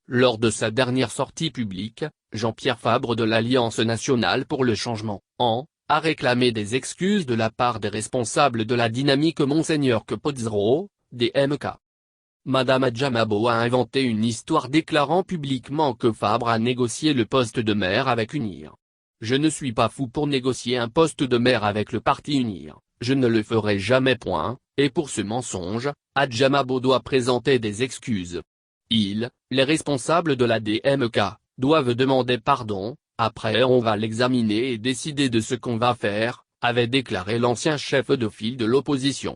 Lors de sa dernière sortie publique, Jean-Pierre Fabre de l'Alliance nationale pour le changement, a réclamé des excuses de la part des responsables de la dynamique Monseigneur Capozzaro, des MK. Madame Adjamabo a inventé une histoire déclarant publiquement que Fabre a négocié le poste de maire avec UNIR. Je ne suis pas fou pour négocier un poste de maire avec le parti UNIR, je ne le ferai jamais. Et pour ce mensonge, Adjamabo doit présenter des excuses. Les responsables de la DMK, doivent demander pardon, après on va l'examiner et décider de ce qu'on va faire, avait déclaré l'ancien chef de file de l'opposition.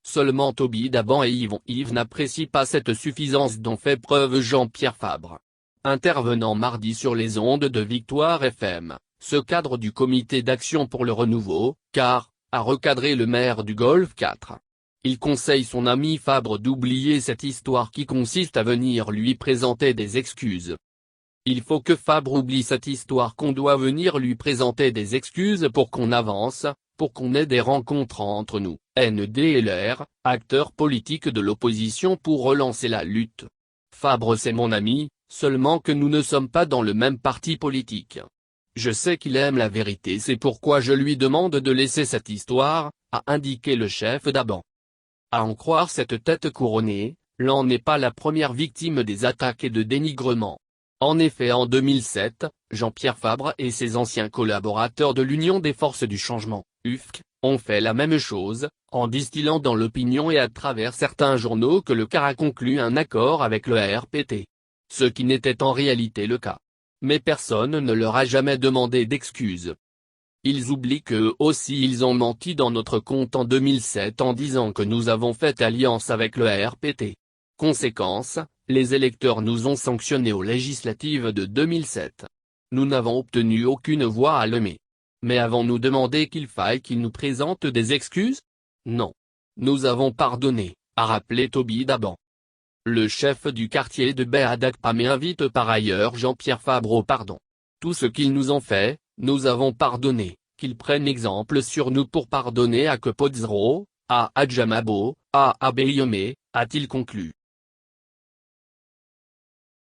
Seulement Toby Daban et Yves n'apprécient pas cette suffisance dont fait preuve Jean-Pierre Fabre. Intervenant mardi sur les ondes de Victoire FM, ce cadre du comité d'action pour le renouveau, a recadré le maire du Golfe 4. Il conseille son ami Fabre d'oublier cette histoire qui consiste à venir lui présenter des excuses. Il faut que Fabre oublie cette histoire qu'on doit venir lui présenter des excuses pour qu'on avance, pour qu'on ait des rencontres entre nous, ND et LR, acteurs politiques de l'opposition pour relancer la lutte. Fabre c'est mon ami, seulement que nous ne sommes pas dans le même parti politique. Je sais qu'il aime la vérité, c'est pourquoi je lui demande de laisser cette histoire, a indiqué le chef Daban. À en croire cette tête couronnée, l'on n'est pas la première victime des attaques et de dénigrement. En effet en 2007, Jean-Pierre Fabre et ses anciens collaborateurs de l'Union des forces du changement, UFC, ont fait la même chose, en distillant dans l'opinion et à travers certains journaux que le CAR a conclu un accord avec le RPT. Ce qui n'était en réalité le cas. Mais personne ne leur a jamais demandé d'excuses. Ils oublient qu'eux aussi ils ont menti dans notre compte en 2007 en disant que nous avons fait alliance avec le RPT. Conséquence, les électeurs nous ont sanctionnés aux législatives de 2007. Nous n'avons obtenu aucune voix à Lemay. Mais avons-nous demandé qu'il faille qu'ils nous présentent des excuses? Non. Nous avons pardonné, a rappelé Toby Daban. Le chef du quartier de Baie-Adakpamé invite par ailleurs Jean-Pierre Fabre au pardon. Tout ce qu'ils nous ont fait, nous avons pardonné, qu'ils prennent exemple sur nous pour pardonner à Capozzaro, à Adjamabo, à Abeyome, a-t-il conclu.